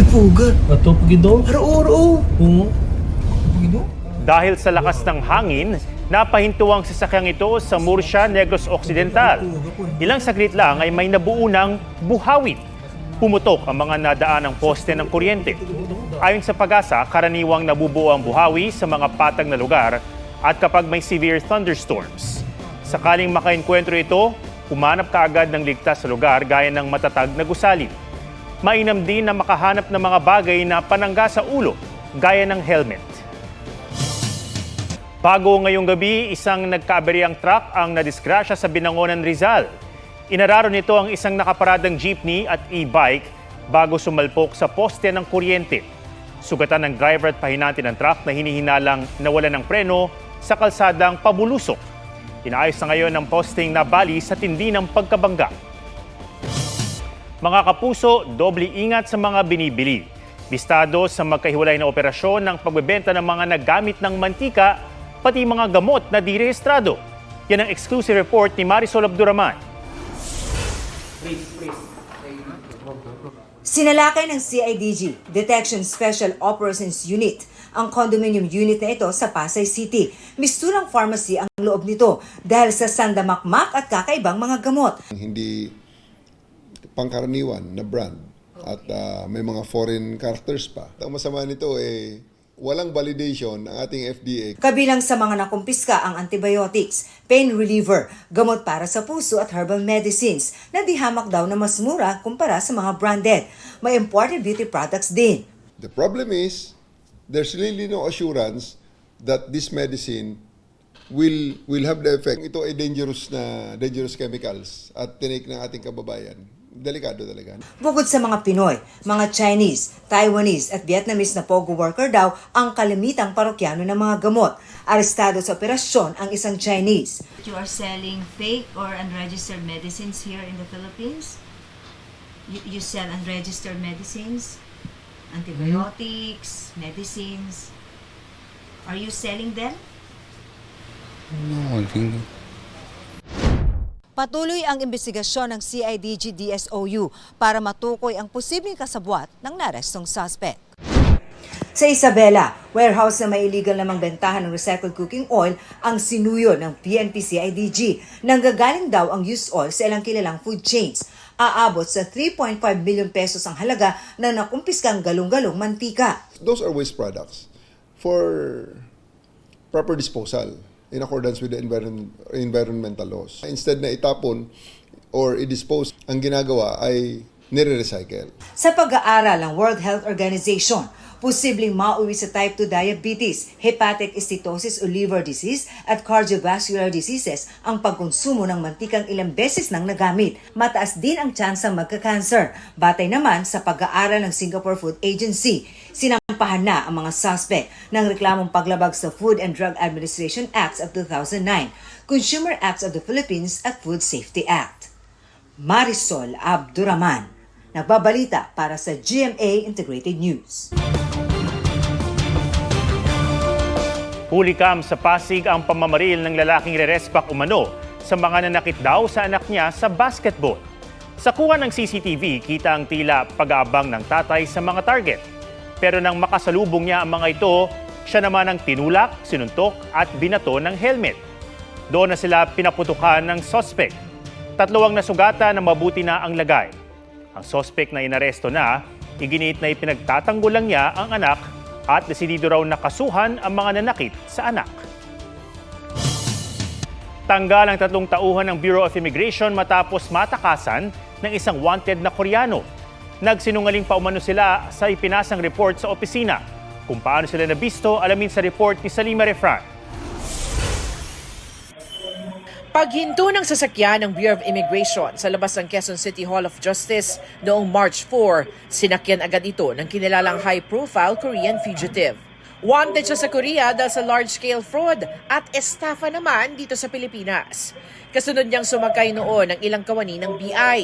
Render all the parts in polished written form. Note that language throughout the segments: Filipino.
Puga. Ato pugido? Aro-aro. Oo. Pugido? Dahil sa lakas ng hangin, napahinto ang sasakyang ito sa Murcia, Negros Occidental. Ilang saglit lang ay may nabuo ng buhawid. Pumutok ang mga nadaanang poste ng kuryente. Ayon sa Pag-asa, karaniwang nabubuo ang buhawi sa mga patag na lugar at kapag may severe thunderstorms. Sakaling makaenkwentro ito, humanap kaagad ng ligtas sa lugar gaya ng matatag na gusali. Mainam din na makahanap ng mga bagay na panangga sa ulo, gaya ng helmet. Bago ngayong gabi, isang nagkaaberyang truck ang nadisgrasya sa Binangonan, Rizal. Inararo nito ang isang nakaparadang jeepney at e-bike bago sumalpok sa poste ng kuryente. Sugatan ng driver at pahinante ng truck na hinihinalang nawala ng preno sa kalsadang pabulusok. Inaayos na ngayon ang posting na bali sa tindi ng pagkabangga. Mga kapuso, doble ingat sa mga binibili. Bistado sa magkahiwalay na operasyon ng pagbebenta ng mga naggamit ng mantika, pati mga gamot na direhistrado. Yan ang exclusive report ni Marisol Abduraman. Sinalakay ng CIDG, Detection Special Operations Unit, ang condominium unit na ito sa Pasay City. Misturang pharmacy ang loob nito dahil sa sandamakmak at kakaibang mga gamot. Hindi pangkaraniwan na brand at may mga foreign characters pa. Ang masama nito walang validation ng ating FDA. Kabilang sa mga nakumpiska ang antibiotics, pain reliever, gamot para sa puso at herbal medicines na di hamak daw na mas mura kumpara sa mga branded. May imported beauty products din. The problem is, there's really no assurance that this medicine will have the effect. Ito ay dangerous chemicals at tinake ng ating kababayan. Delikado talaga. Bukod sa mga Pinoy, mga Chinese, Taiwanese at Vietnamese na POGO worker daw ang kalamitang parokyano ng mga gamot. Arestado sa operasyon ang isang Chinese. You are selling fake or unregistered medicines here in the Philippines? You sell unregistered medicines? Antibiotics, medicines? Are you selling them? No, I think Patuloy ang investigasyon ng CIDG-DSOU para matukoy ang posibleng kasabwat ng narestong suspect. Sa Isabela, warehouse na may illegal namang bentahan ng recycled cooking oil ang sinuyo ng PNP-CIDG. Nanggagaling daw ang used oil sa ilang kilalang food chains. Aabot sa 3.5 million pesos ang halaga ng nakumpiskang galong-galong mantika. Those are waste products for proper disposal in accordance with the environmental laws. Instead na itapon or i-dispose, ang ginagawa ay nire-recycle. Sa pag-aaral ng World Health Organization, posibleng mauwi sa type 2 diabetes, hepatic steatosis o liver disease at cardiovascular diseases ang pagkonsumo ng mantikang ilang beses nang nagamit. Mataas din ang tsansang magka-cancer. Batay naman sa pag-aaral ng Singapore Food Agency, sinampahan na ang mga suspect ng reklamong paglabag sa Food and Drug Administration Acts of 2009, Consumer Acts of the Philippines at Food Safety Act. Marisol Abduraman, nagbabalita para sa GMA Integrated News. Hulikam sa Pasig ang pamamaril ng lalaking rerespak umano sa mga nanakit daw sa anak niya sa basketball. Sa kuha ng CCTV, kita ang tila pag-aabang ng tatay sa mga target. Pero nang makasalubong niya ang mga ito, siya naman ang tinulak, sinuntok at binato ng helmet. Doon na sila pinaputukan ng suspect. 3 ang nasugatan na mabuti na ang lagay. Ang suspect na inaresto na, iginiit na ipinagtatanggol lang niya ang anak at desidido raw nakasuhan ang mga nanakit sa anak. Tanggal ang 3 tauhan ng Bureau of Immigration matapos matakasan ng isang wanted na Koreano. Nagsinungaling pa umano sila sa ipinasang report sa opisina. Kung paano sila nabisto, alamin sa report ni Salima Refran. Paghinto ng sasakyan ng Bureau of Immigration sa labas ng Quezon City Hall of Justice noong March 4, sinakyan agad ito ng kinilalang high-profile Korean fugitive. Wanted siya sa Korea dahil sa large-scale fraud at estafa naman dito sa Pilipinas. Kasunod niyang sumakay noon ng ilang kawani ng BI.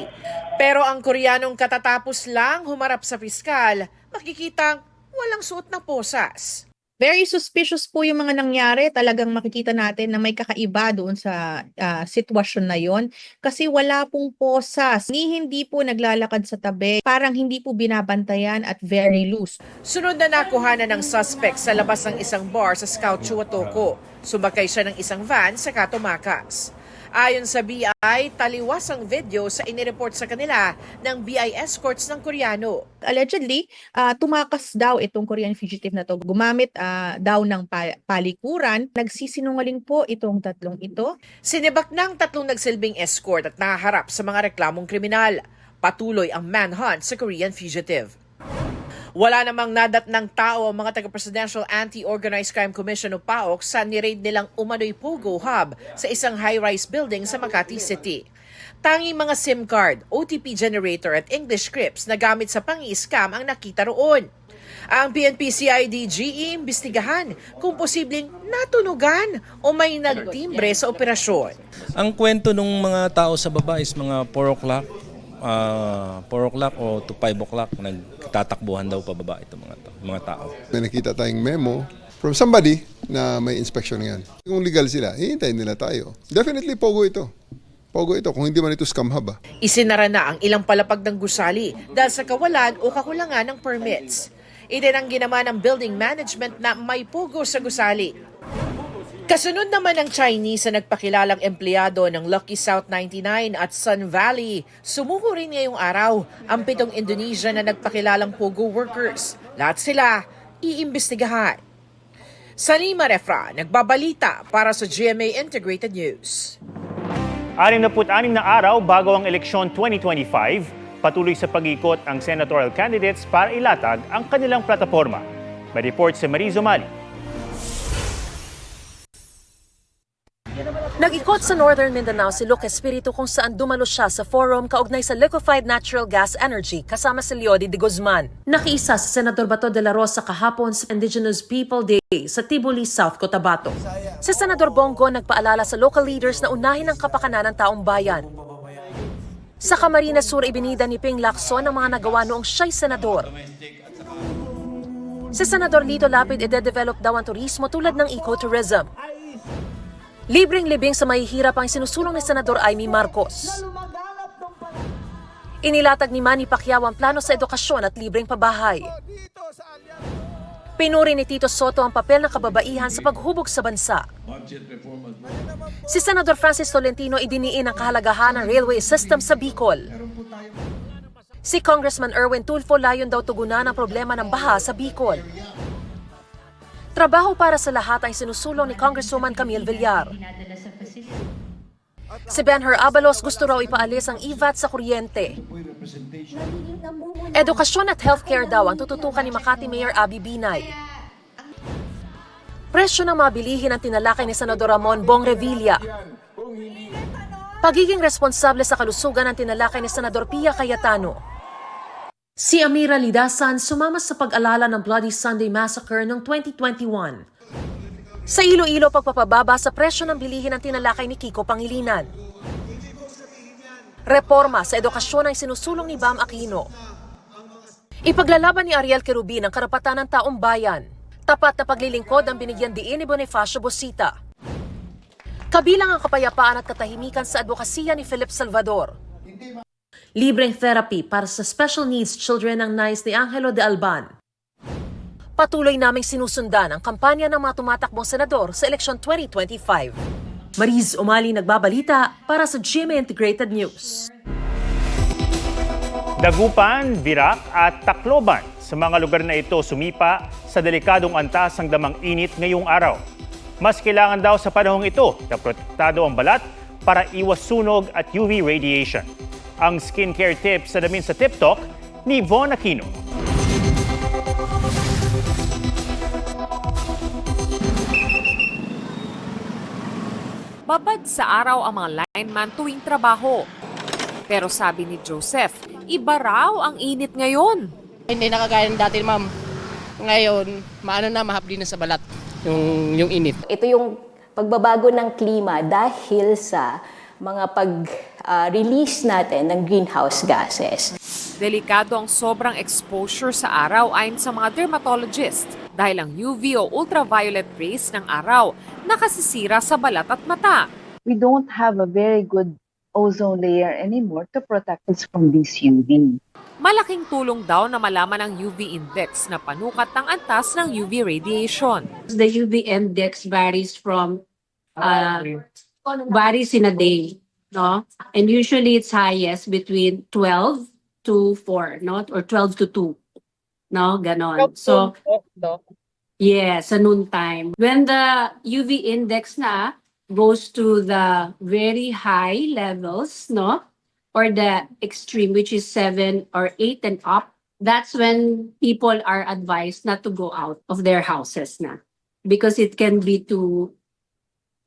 Pero ang Koreanong katatapos lang humarap sa piskal, makikitang walang suot na posas. Very suspicious po yung mga nangyari. Talagang makikita natin na may kakaiba doon sa sitwasyon na yon. Kasi wala pong posas. Hindi po naglalakad sa tabi. Parang hindi po binabantayan at very loose. Sunod na nakuhanan ng suspect sa labas ng isang bar sa Scout Chuatoco. Sumakay siya ng isang van sa Katumakas. Ayon sa BI, taliwas ang video sa inireport sa kanila ng BI escorts ng Koreano. Allegedly, tumakas daw itong Korean fugitive na to. Gumamit daw ng palikuran. Nagsisinungaling po itong tatlong ito. Sinibak ng tatlong nagsilbing escort at nahaharap sa mga reklamong kriminal. Patuloy ang manhunt sa Korean fugitive. Wala namang nadatnang tao ang mga taga-Presidential Anti-Organized Crime Commission o PAOK sa niraid nilang umano'y Pogo Hub sa isang high-rise building sa Makati City. Tanging mga SIM card, OTP generator at English scripts na gamit sa pang-i-scam ang nakita roon. Ang PNP-CIDG iimbestigahan kung posibleng natunugan o may nagtimbre sa operasyon. Ang kwento ng mga tao sa baba is mga 4 o'clock. 4 o'clock o to 5 o'clock nagtatakbuhan daw pababa itong mga tao. May nakita tayong memo from somebody na may inspection yan. Kung legal sila, hihintayin nila tayo. Definitely Pogo ito. Pogo ito, kung hindi man ito scam hub. Isinara na ang ilang palapag ng gusali dahil sa kawalan o kakulangan ng permits. Itinanggi naman ng building management na may Pogo sa gusali. Kasunod naman ng Chinese na nagpakilalang empleyado ng Lucky South 99 at Sun Valley. Sumuko rin ngayong araw ang 7 Indonesian na nagpakilalang Pogo workers. Lahat sila iimbestigahan. Salima Refra, nagbabalita para sa GMA Integrated News. 66 na araw bago ang eleksyon 2025, patuloy sa pag-ikot ang senatorial candidates para ilatag ang kanilang plataforma. May report si Marizo Mali. Nag-ikot sa Northern Mindanao si Luke Espiritu kung saan dumalo siya sa forum kaugnay sa liquefied natural gas energy kasama si Leody de Guzman. Nakiisa si Senador Bato de la Rosa kahapon sa Indigenous People Day sa Tibuli, South Cotabato. Si Senador Bongo nagpaalala sa local leaders na unahin ang kapakanan ng taong bayan. Sa Camarines Sur, ibinida ni Ping Lacson ang mga nagawa noong siya'y senador. Si Senador Lito Lapid ide-develop daw ang turismo tulad ng ecotourism. Libreng libing sa mahihirap ang sinusulong ni Senador Amy Marcos. Inilatag ni Manny Pacquiao ang plano sa edukasyon at libreng pabahay. Pinuri ni Tito Soto ang papel ng kababaihan sa paghubog sa bansa. Si Senador Francis Tolentino idiniin ang kahalagahan ng railway system sa Bicol. Si Congressman Erwin Tulfo layon daw tugunan ang problema ng baha sa Bicol. Trabaho para sa lahat ang sinusulong ni Congresswoman Camille Villar. Si Benher Abalos gusto raw ipaalis ang EVAT sa kuryente. Edukasyon at healthcare daw ang tututukan ni Makati Mayor Abby Binay. Presyo ng mga bilihin ang tinalakay ni Senador Ramon Bong Revilla. Pagiging responsable sa kalusugan ang tinalakay ni Senador Pia Cayetano. Si Amira Lidasan sumama sa pag-alala ng Bloody Sunday Massacre noong 2021. Sa Iloilo, pagpapababa sa presyo ng bilihin ang tinalakay ni Kiko Pangilinan. Reforma sa edukasyon ang sinusulong ni Bam Aquino. Ipaglalaban ni Ariel Querubin ang karapatan ng taong bayan. Tapat na paglilingkod ang binigyan diin ni Bonifacio Bosita. Kabilang ang kapayapaan at katahimikan sa advokasya ni Philip Salvador. Libreng therapy para sa special needs children ang nais ni Angelo de Alban. Patuloy naming sinusundan ang kampanya ng mga tumatakbong senador sa eleksyon 2025. Mariz Umali nagbabalita para sa GMA Integrated News. Dagupan, Virac at Tacloban. Sa mga lugar na ito sumipa sa delikadong antas ang damang init ngayong araw. Mas kailangan daw sa panahong ito na protektado ang balat para iwas sunog at UV radiation. Ang skincare tips sa damin sa Tip Talk ni Von Aquino. Babad sa araw ang mga lineman tuwing trabaho. Pero sabi ni Joseph, iba raw ang init ngayon. Hindi nakagaya ng dati, ma'am. Ngayon, mahapdi na sa balat yung init. Ito yung pagbabago ng klima dahil sa mga pag-release natin ng greenhouse gases. Delikado ang sobrang exposure sa araw ayon sa mga dermatologist. dahil ang UV o ultraviolet rays ng araw nakasisira sa balat at mata. We don't have a very good ozone layer anymore to protect us from this UV. Malaking tulong daw na malaman ang UV index na panukat ng antas ng UV radiation. The UV index varies in a day, no? And usually it's highest between 12 to 4, no? Or 12 to 2, no? Ganon. So, yes, sa noon time. When the UV index na goes to the very high levels, no? Or the extreme, which is 7 or 8 and up, that's when people are advised not to go out of their houses na. Because it can be to,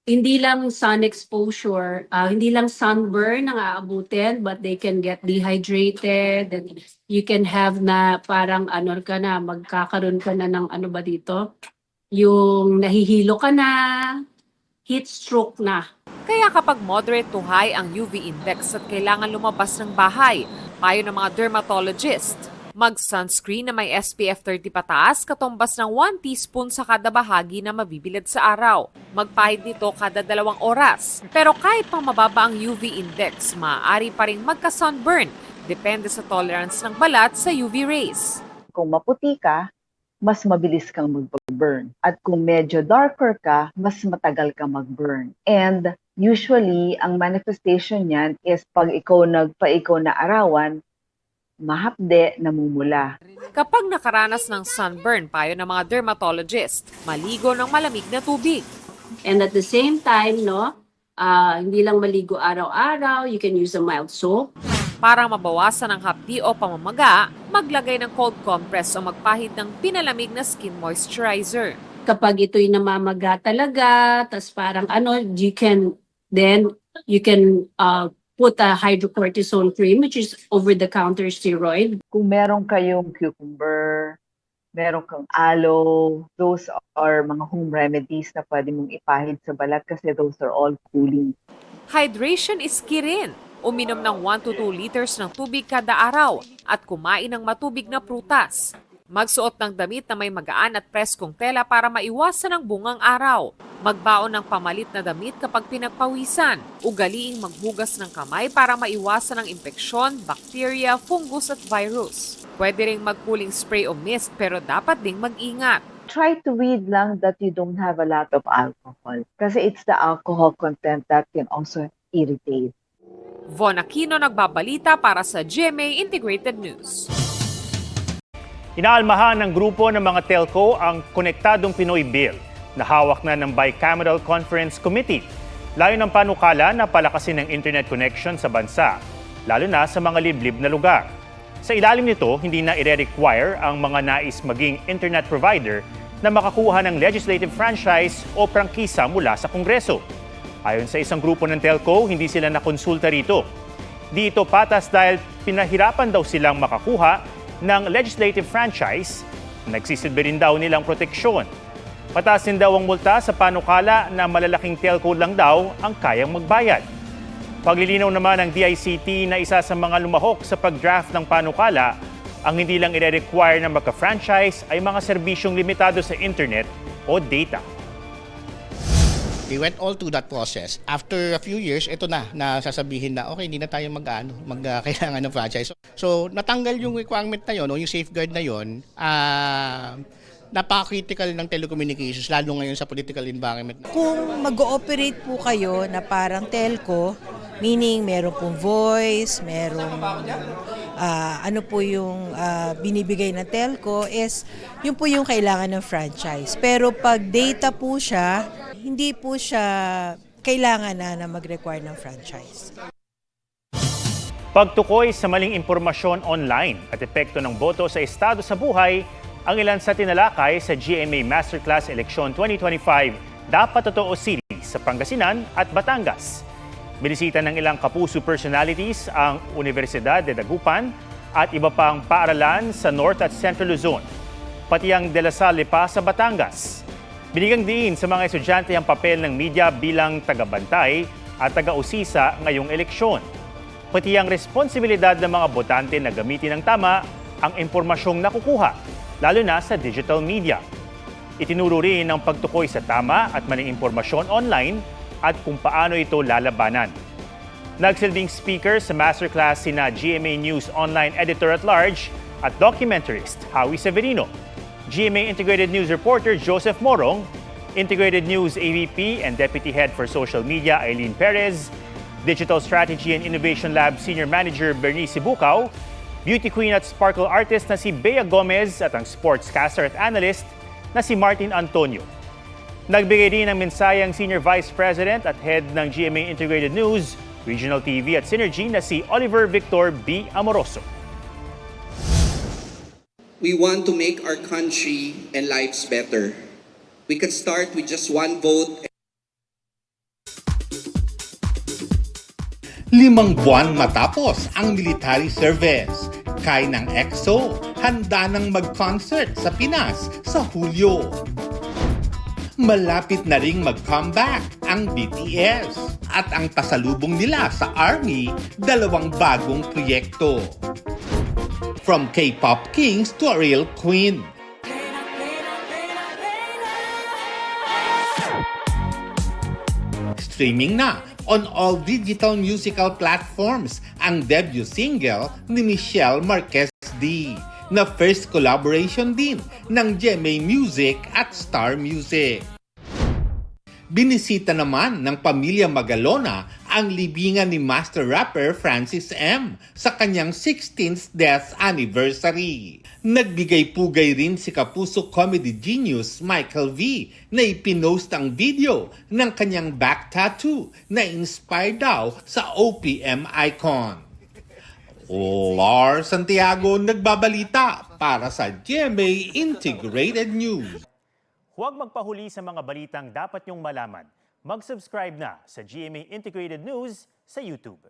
hindi lang sun exposure, hindi lang sunburn ang aabutin, but they can get dehydrated, and you can have na parang magkakaroon ka na ng yung nahihilo ka na, heat stroke na. Kaya kapag moderate to high ang UV index at kailangan lumabas ng bahay, payo ng mga dermatologist, mag-sunscreen na may SPF 30 pataas katumbas ng 1 teaspoon sa kada bahagi na mabibilad sa araw. Magpahid nito kada 2 oras. Pero kahit pang mababa ang UV index, maaari pa rin magka-sunburn. Depende sa tolerance ng balat sa UV rays. Kung maputi ka, mas mabilis kang mag-burn. At kung medyo darker ka, mas matagal ka mag-burn. And usually, ang manifestation niyan is pag ikaw na arawan, mahapde, namumula. Kapag nakaranas ng sunburn, payo ng mga dermatologist, maligo ng malamig na tubig. And at the same time, hindi lang maligo araw-araw, you can use a mild soap. Para mabawasan ang hapdi o pamamaga, maglagay ng cold compress o magpahid ng pinalamig na skin moisturizer. Kapag ito'y namamaga talaga, tas parang you can put a hydrocortisone cream, which is over-the-counter steroid. Kung meron kayong cucumber, meron kang aloe, those are mga home remedies na pwede mong ipahid sa balat kasi those are all cooling. Hydration is key rin. Uminom ng 1 to 2 liters ng tubig kada araw at kumain ng matubig na prutas. Magsuot ng damit na may magaan at preskong tela para maiwasan ang bungang araw. Magbaon ng pamalit na damit kapag pinagpawisan. Ugaliing maghugas ng kamay para maiwasan ang impeksyon, bakterya, fungus at virus. Pwede ring mag-cooling spray o mist pero dapat ding mag-ingat. Try to read lang that you don't have a lot of alcohol kasi it's the alcohol content that can also irritate. Von Aquino nagbabalita para sa GMA Integrated News. Inaalmahan ng grupo ng mga telco ang Konektadong Pinoy Bill na hawak na ng Bicameral Conference Committee. Layo ng panukala na palakasin ang internet connection sa bansa, lalo na sa mga liblib na lugar. Sa ilalim nito, hindi na ire-require ang mga nais maging internet provider na makakuha ng legislative franchise o prangkisa mula sa Kongreso. Ayon sa isang grupo ng telco, hindi sila nakonsulta rito. Di ito patas dahil pinahirapan daw silang makakuha ng legislative franchise, nagsisilbi rin daw nilang proteksyon. Pataas din daw ang multa sa panukala na malalaking telco lang daw ang kayang magbayad. Paglilinaw naman ng DICT na isa sa mga lumahok sa pag-draft ng panukala, ang hindi lang ire-require na magka-franchise ay mga serbisyong limitado sa internet o data. We went all through that process. After a few years, ito na sasabihin na, okay, hindi na tayo kailangan ng franchise. So, natanggal yung requirement na yun o yung safeguard na yun, napaka-critical ng telecommunications, lalo ngayon sa political environment. Kung mag-ooperate po kayo na parang telco, meaning meron pong voice, merong binibigay ng telco is yun po yung kailangan ng franchise. Pero pag data po siya, hindi po siya kailangan na mag-require ng franchise. Pagtukoy sa maling impormasyon online at epekto ng boto sa estado sa buhay, ang ilan sa tinalakay sa GMA Masterclass Eleksyon 2025 dapat totoo series sa Pangasinan at Batangas. Binisita ng ilang kapuso personalities ang Universidad de Dagupan at iba pang paaralan sa North at Central Luzon, pati ang De La Salle pa sa Batangas. Binigang diin sa mga estudyante ang papel ng media bilang tagabantay at taga-usisa ngayong eleksyon. Pati ang responsibilidad ng mga botante na gamitin ng tama ang impormasyong nakukuha, lalo na sa digital media. Itinuro rin ang pagtukoy sa tama at maling impormasyon online at kung paano ito lalabanan. Nagsilbing speaker sa masterclass sina GMA News Online Editor-at-Large at documentarist Howie Severino, GMA Integrated News reporter Joseph Morong, Integrated News AVP and Deputy Head for Social Media Eileen Perez, Digital Strategy and Innovation Lab Senior Manager Bernice Bukaw, Beauty Queen at Sparkle Artist na si Bea Gomez at ang Sportscaster at Analyst na si Martin Antonio. Nagbigay din ng mensaheng Senior Vice President at Head ng GMA Integrated News, Regional TV at Synergy na si Oliver Victor B. Amoroso. We want to make our country and lives better. We could start with just one vote. 5 buwan matapos ang military service, Kai ng EXO handa nang mag-concert sa Pinas sa Hulyo. Malapit na ring mag-comeback ang BTS at ang pasalubong nila sa ARMY 2 bagong proyekto. From K-pop kings to a real queen. Streaming na on all digital musical platforms ang debut single ni Michelle Marquez D na first collaboration din ng GMA Music at Star Music. Binisita naman ng pamilya Magalona ang libingan ni master rapper Francis M. sa kanyang 16th death anniversary. Nagbigay pugay rin si kapuso comedy genius Michael V. na ipinost ang video ng kanyang back tattoo na inspired daw sa OPM icon. Lars Santiago nagbabalita para sa GMA Integrated News. Huwag magpahuli sa mga balitang dapat niyong malaman. Mag-subscribe na sa GMA Integrated News sa YouTube.